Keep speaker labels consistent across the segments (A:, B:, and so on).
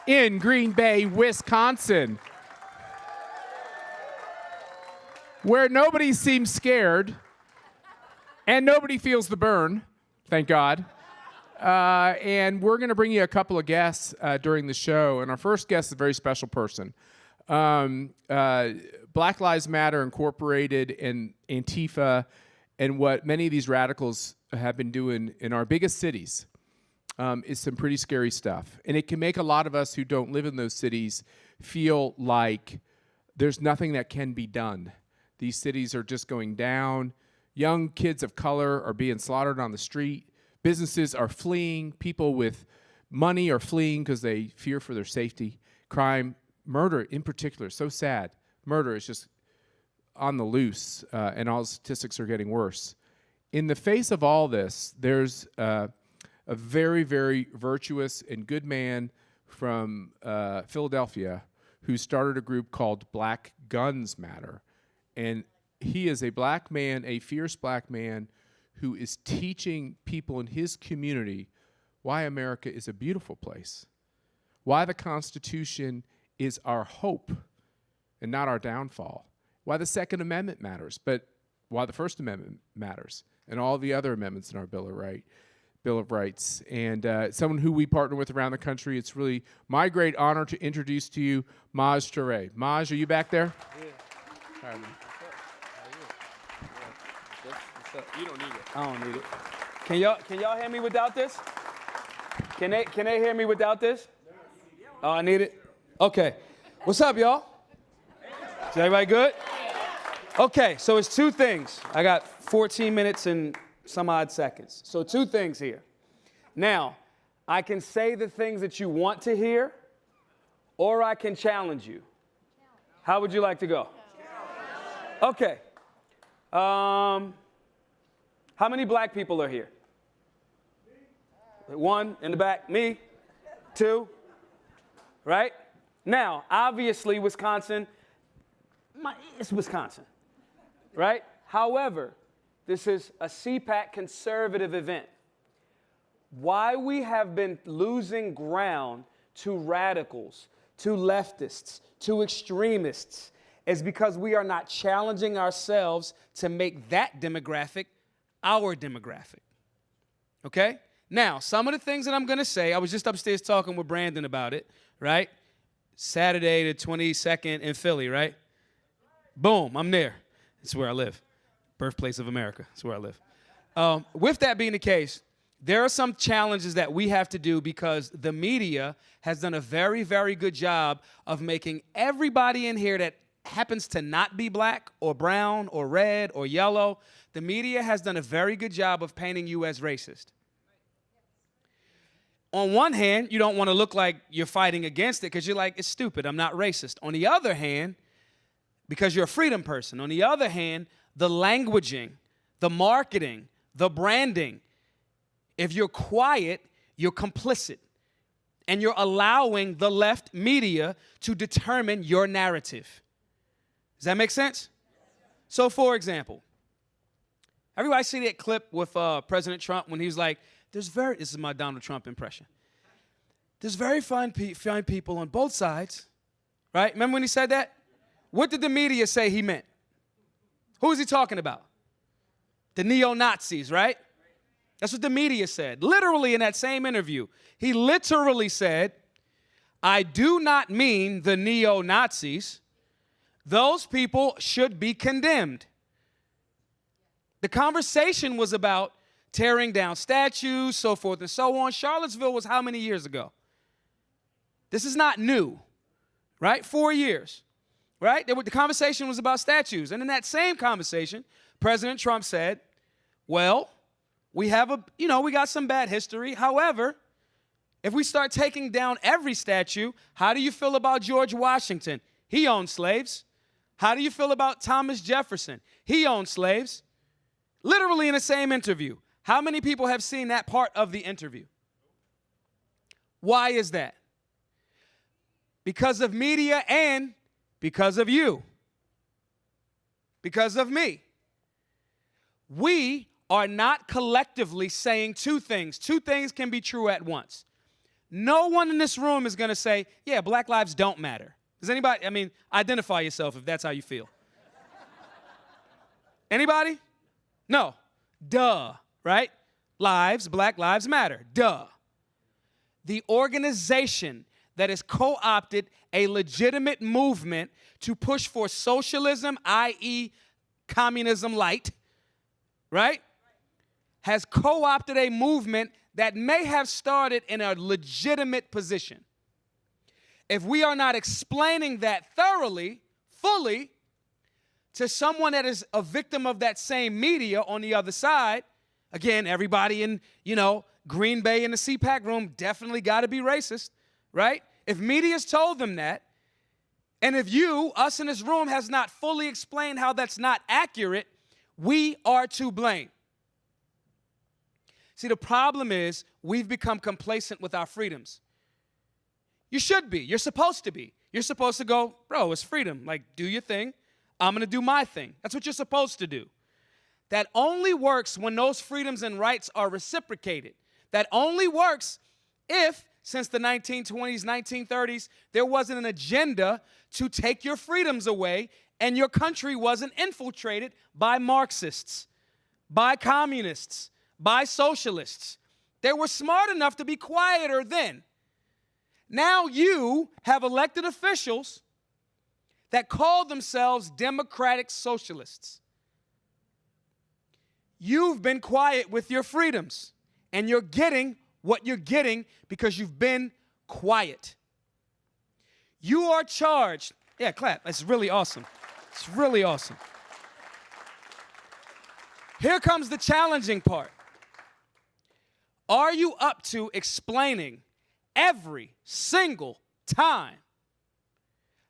A: in Green Bay, Wisconsin, where nobody seems scared and nobody feels the burn, thank God. And we're going to bring you a couple of guests during the show. And our first guest is a very special person. Black Lives Matter Incorporated and Antifa and what many of these radicals have been doing in our biggest cities is some pretty scary stuff. And it can make a lot of us who don't live in those cities feel like there's nothing that can be done. These cities are just going down. Young kids of color are being slaughtered on the street. Businesses are fleeing. People with money are fleeing because they fear for their safety. Crime, murder in particular, so sad. Murder is just on the loose, and all the statistics are getting worse. In the face of all this, there's a very, very virtuous and good man from Philadelphia who started a group called Black Guns Matter. And he is a black man, a fierce black man, who is teaching people in his community why America is a beautiful place, why the Constitution is our hope and not our downfall, why the Second Amendment matters, but why the First Amendment matters, and all the other amendments in our Bill of Rights. And someone who we partner with around the country, it's really my great honor to introduce to you Maj Toure. Maj, are you back there?
B: Yeah.
A: All right, man.
B: You don't need it. I don't need it. Can y'all hear me without this? Can they hear me without this? Oh, I need it? Okay. What's up, y'all? Is everybody good? Okay, so it's two things. I got 14 minutes and some odd seconds. So two things here. Now, I can say the things that you want to hear, or I can challenge you. How would you like to go? Okay. How many black people are here? One in the back. Me. Two. Right? Now, obviously, Wisconsin, it's Wisconsin. Right? However, this is a CPAC conservative event. Why we have been losing ground to radicals, to leftists, to extremists, is because we are not challenging ourselves to make that demographic our demographic. Okay? Now, some of the things that I'm going to say, I was just upstairs talking with Brandon about it, right? Saturday the 22nd in Philly, right? Boom, I'm there. It's where I live. Birthplace of America. That's where I live. With that being the case, there are some challenges that we have to do because the media has done a very, very good job of making everybody in here that happens to not be black or brown or red or yellow, the media has done a very good job of painting you as racist. On one hand, you don't want to look like you're fighting against it because you're like, it's stupid, I'm not racist. On the other hand, because you're a freedom person, on the other hand, the languaging, the marketing, the branding, if you're quiet, you're complicit. And you're allowing the left media to determine your narrative. Does that make sense? So, for example, everybody see that clip with President Trump when he was like, this is my Donald Trump impression. There's very fine people on both sides, right? Remember when he said that? What did the media say he meant? Who is he talking about? The neo-Nazis, right? That's what the media said. Literally in that same interview, he literally said, I do not mean the neo-Nazis. Those people should be condemned. The conversation was about tearing down statues, so forth and so on. Charlottesville was how many years ago? This is not new, right? 4 years, right? The conversation was about statues. And in that same conversation, President Trump said, well, we got some bad history. However, if we start taking down every statue, how do you feel about George Washington? He owned slaves. How do you feel about Thomas Jefferson? He owned slaves. Literally in the same interview. How many people have seen that part of the interview? Why is that? Because of media and because of you. Because of me. We are not collectively saying two things. Two things can be true at once. No one in this room is going to say, yeah, black lives don't matter. Does anybody, identify yourself if that's how you feel. Anybody? No. Duh, right? Black lives matter. Duh. The organization that has co-opted a legitimate movement to push for socialism, i.e. communism light, right? Has co-opted a movement that may have started in a legitimate position. If we are not explaining that thoroughly, fully, to someone that is a victim of that same media on the other side, again, everybody in, Green Bay in the CPAC room definitely got to be racist, right? If media's told them that, and if us in this room, has not fully explained how that's not accurate, we are to blame. See, the problem is we've become complacent with our freedoms. You should be. You're supposed to be. You're supposed to go, bro, it's freedom. Like, do your thing. I'm going to do my thing. That's what you're supposed to do. That only works when those freedoms and rights are reciprocated. That only works if, since the 1920s, 1930s, there wasn't an agenda to take your freedoms away and your country wasn't infiltrated by Marxists, by communists, by socialists. They were smart enough to be quieter then. Now you have elected officials that call themselves democratic socialists. You've been quiet with your freedoms, and you're getting what you're getting because you've been quiet. You are charged. Yeah, clap. That's really awesome. It's really awesome. Here comes the challenging part. Are you up to explaining every single time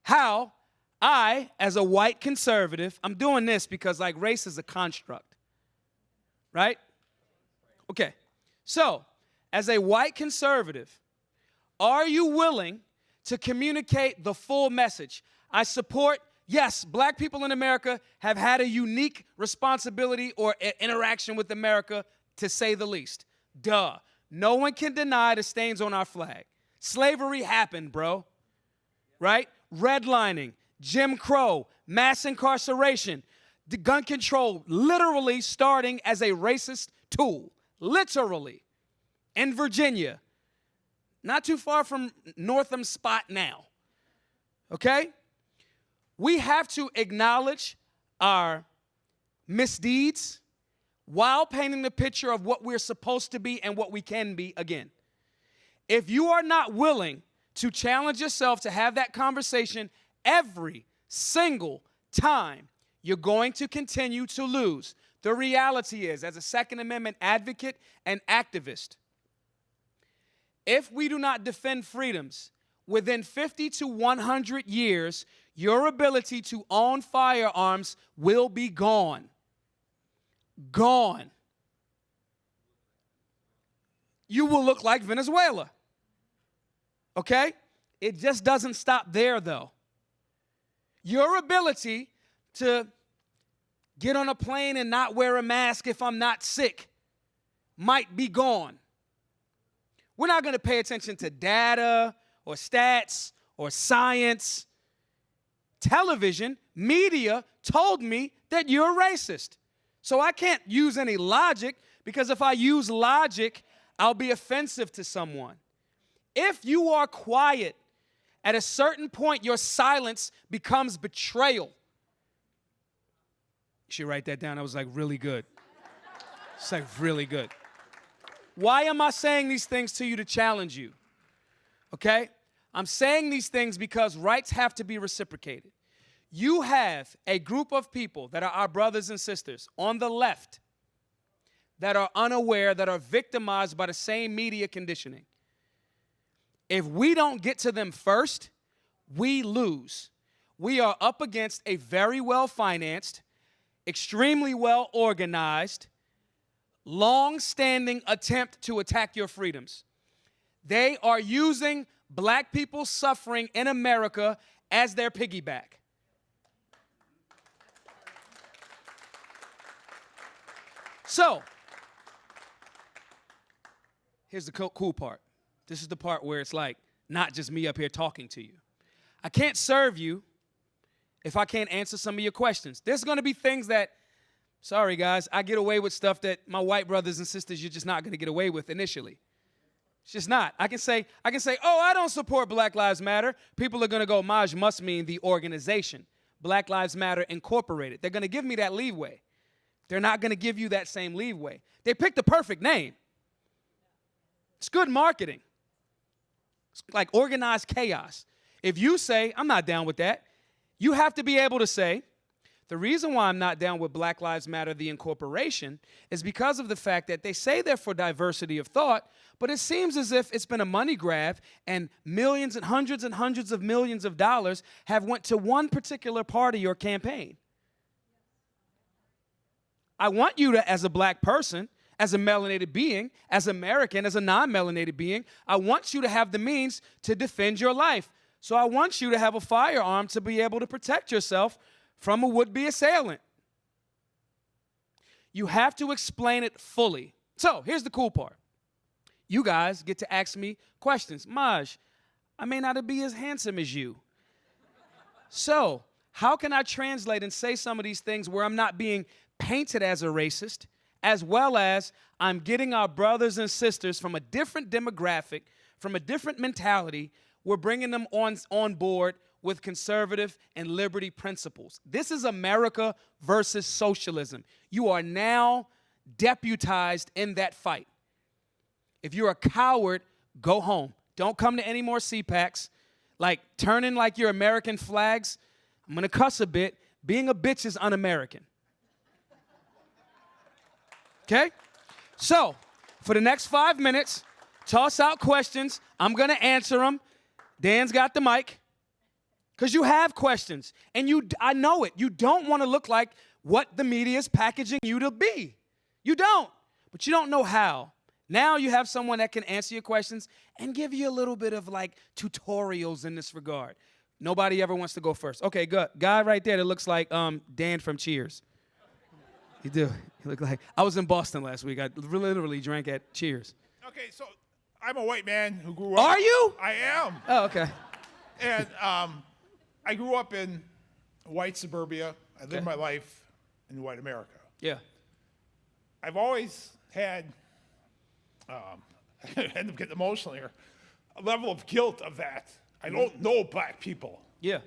B: how I, as a white conservative, I'm doing this because race is a construct, right? Okay, so as a white conservative, are you willing to communicate the full message? I support, yes, black people in America have had a unique responsibility or interaction with America, to say the least. Duh. No one can deny the stains on our flag. Slavery happened, bro. Right? Redlining, Jim Crow, mass incarceration, the gun control literally starting as a racist tool. Literally. In Virginia. Not too far from Northam Spot now. Okay? We have to acknowledge our misdeeds while painting the picture of what we're supposed to be and what we can be again. If you are not willing to challenge yourself to have that conversation every single time, you're going to continue to lose. The reality is, as a Second Amendment advocate and activist, if we do not defend freedoms, within 50 to 100 years, your ability to own firearms will be gone. Gone. You will look like Venezuela. Okay? It just doesn't stop there, though. Your ability to get on a plane and not wear a mask if I'm not sick might be gone. We're not going to pay attention to data or stats or science. Television, media told me that you're racist. So I can't use any logic, because if I use logic, I'll be offensive to someone. If you are quiet, at a certain point, your silence becomes betrayal. You should write that down. That was really good. It's really good. Why am I saying these things to you? To challenge you. Okay? I'm saying these things because rights have to be reciprocated. You have a group of people that are our brothers and sisters on the left that are unaware, that are victimized by the same media conditioning. If we don't get to them first, we lose. We are up against a very well-financed, extremely well-organized, long-standing attempt to attack your freedoms. They are using black people's suffering in America as their piggyback. So, here's the cool part. This is the part where it's like not just me up here talking to you. I can't serve you if I can't answer some of your questions. There's going to be things that, sorry guys, I get away with stuff that my white brothers and sisters, you're just not going to get away with initially. It's just not. I can say, oh, I don't support Black Lives Matter. People are going to go, Maj must mean the organization, Black Lives Matter Incorporated. They're going to give me that leeway. They're not going to give you that same leeway. They picked the perfect name. It's good marketing. It's like organized chaos. If you say, I'm not down with that, you have to be able to say, the reason why I'm not down with Black Lives Matter, the incorporation, is because of the fact that they say they're for diversity of thought, but it seems as if it's been a money grab and millions and hundreds of millions of dollars have went to one particular party or campaign. I want you to, as a black person, as a melanated being, as American, as a non-melanated being, I want you to have the means to defend your life. So I want you to have a firearm to be able to protect yourself from a would-be assailant. You have to explain it fully. So here's the cool part. You guys get to ask me questions. Maj, I may not be as handsome as you. So how can I translate and say some of these things where I'm not being painted as a racist, as well as I'm getting our brothers and sisters from a different demographic, from a different mentality, we're bringing them on board with conservative and liberty principles. This is America versus socialism. You are now deputized in that fight. If you're a coward, go home. Don't come to any more CPACs. Like, turning like your American flags. I'm going to cuss a bit. Being a bitch is un-American. Okay? So, for the next 5 minutes, toss out questions. I'm going to answer them. Dan's got the mic. Because you have questions. And I know it. You don't want to look like what the media is packaging you to be. You don't. But you don't know how. Now you have someone that can answer your questions and give you a little bit of like tutorials in this regard. Nobody ever wants to go first. Okay, good. Guy right there that looks like Dan from Cheers. You do. You look like, I was in Boston last week. I literally drank at Cheers.
C: Okay, so I'm a white man who grew up.
B: Are you?
C: I am.
B: Oh, okay.
C: And I grew up in white suburbia. I lived my life in white America.
B: Yeah.
C: I've always had, I end up getting emotional here, a level of guilt of that. I don't know black people.
B: Yeah.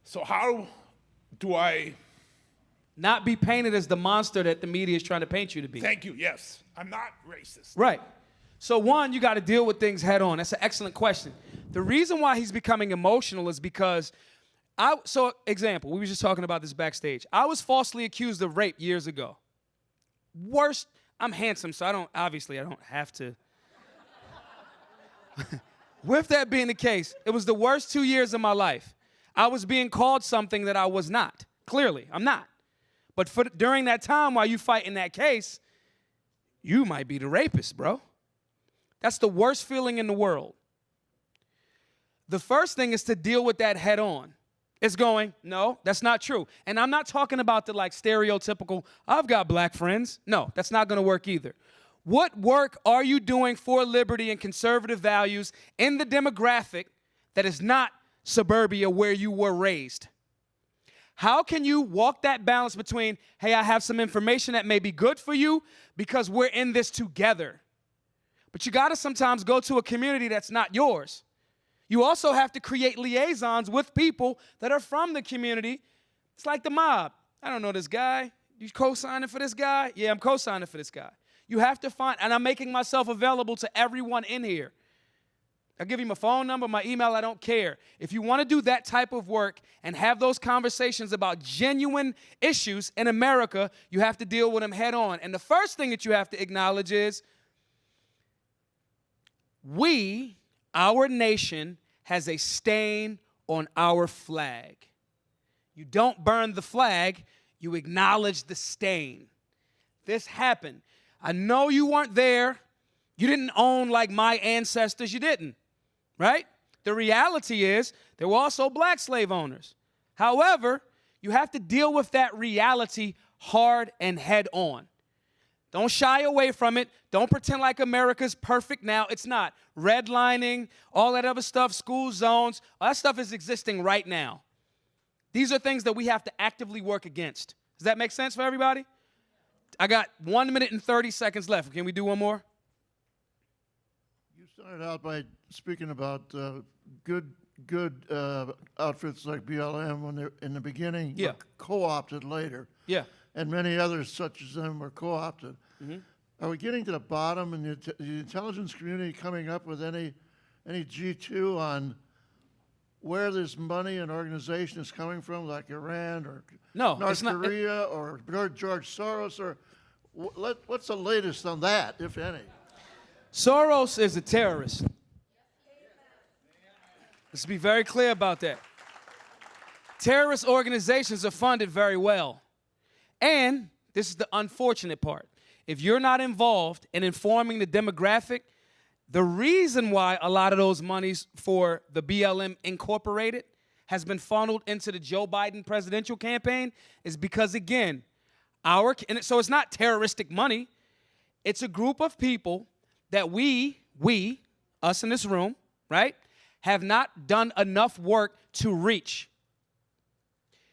C: So how do I...
B: Not be painted as the monster that the media is trying to paint you to be.
C: Thank you, yes. I'm not racist.
B: Right. So one, you got to deal with things head on. That's an excellent question. The reason why he's becoming emotional is because, example, we were just talking about this backstage. I was falsely accused of rape years ago. Worst, I'm handsome, so I don't have to. With that being the case, it was the worst 2 years of my life. I was being called something that I was not. Clearly, I'm not. But during that time while you fight in that case, you might be the rapist, bro. That's the worst feeling in the world. The first thing is to deal with that head on. It's going, no, that's not true. And I'm not talking about the like stereotypical, I've got black friends. No, that's not going to work either. What work are you doing for liberty and conservative values in the demographic that is not suburbia where you were raised? How can you walk that balance between, hey, I have some information that may be good for you because we're in this together? But you got to sometimes go to a community that's not yours. You also have to create liaisons with people that are from the community. It's like the mob. I don't know this guy. You co-signing for this guy? Yeah, I'm co-signing for this guy. You have to find, and I'm making myself available to everyone in here. I'll give you my phone number, my email, I don't care. If you want to do that type of work and have those conversations about genuine issues in America, you have to deal with them head on. And the first thing that you have to acknowledge is our nation, has a stain on our flag. You don't burn the flag, you acknowledge the stain. This happened. I know you weren't there. You didn't own like my ancestors, you didn't, right? The reality is there were also black slave owners. However, you have to deal with that reality hard and head on. Don't shy away from it. Don't pretend like America's perfect now. It's not. Redlining, all that other stuff, school zones, all that stuff is existing right now. These are things that we have to actively work against. Does that make sense for everybody? I got 1 minute and 30 seconds left. Can we do one more?
D: You started out by speaking about good outfits like BLM when they're in the beginning,
B: Yeah.
D: were co-opted later.
B: Yeah.
D: And many others such as them were co-opted. Are we getting to the bottom and the intelligence community coming up with any G2 on where this money and organization is coming from, like Iran or
B: No,
D: North
B: it's not.
D: Korea or George Soros? Or what's the latest on that, if any?
B: Soros is a terrorist. Let's be very clear about that. Terrorist organizations are funded very well. And this is the unfortunate part. If you're not involved in informing the demographic, the reason why a lot of those monies for the BLM Incorporated has been funneled into the Joe Biden presidential campaign is because, again, so it's not terroristic money. It's a group of people that we, us in this room, right, have not done enough work to reach.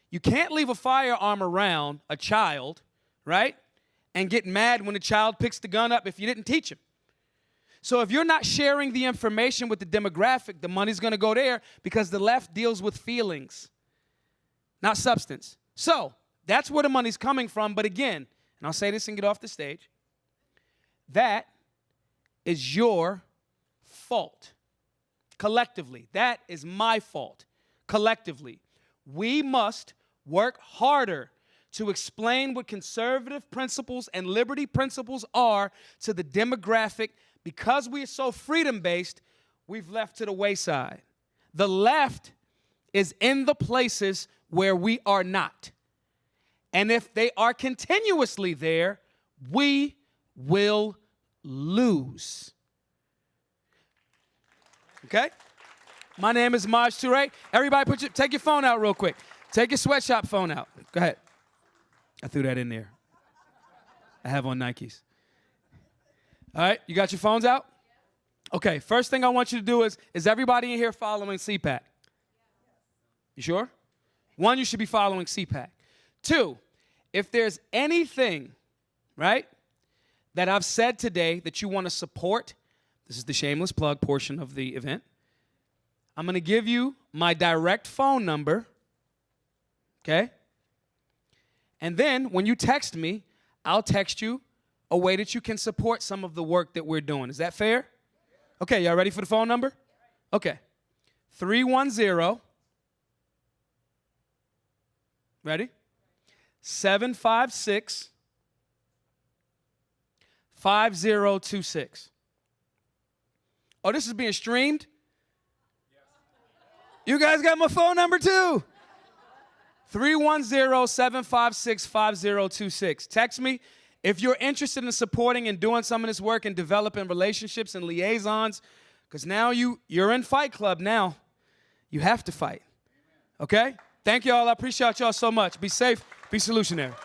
B: You can't leave a firearm around a child, right, and get mad when the child picks the gun up if you didn't teach him. So if you're not sharing the information with the demographic, the money's going to go there because the left deals with feelings, not substance. So that's where the money's coming from. But again, and I'll say this and get off the stage, that is your fault. Collectively, that is my fault. Collectively, we must work harder to explain what conservative principles and liberty principles are to the demographic. Because we are so freedom-based, we've left to the wayside. The left is in the places where we are not. And if they are continuously there, we will lose. Okay? My name is Toure. Everybody take your phone out real quick. Take your sweatshop phone out. Go ahead. I threw that in there. I have on Nikes. All right, you got your phones out? Okay, first thing I want you to do is everybody in here following CPAC? You sure? One, you should be following CPAC. Two, if there's anything, right, that I've said today that you want to support, this is the shameless plug portion of the event, I'm going to give you my direct phone number, okay? And then when you text me, I'll text you a way that you can support some of the work that we're doing. Is that fair? Okay, y'all ready for the phone number? Okay. 310, ready? 756 5026. Oh, this is being streamed? You guys got my phone number too. 310-756-5026. Text me if you're interested in supporting and doing some of this work and developing relationships and liaisons, because now you're in Fight Club now. You have to fight. Okay? Thank you all. I appreciate y'all so much. Be safe. Be solutionary.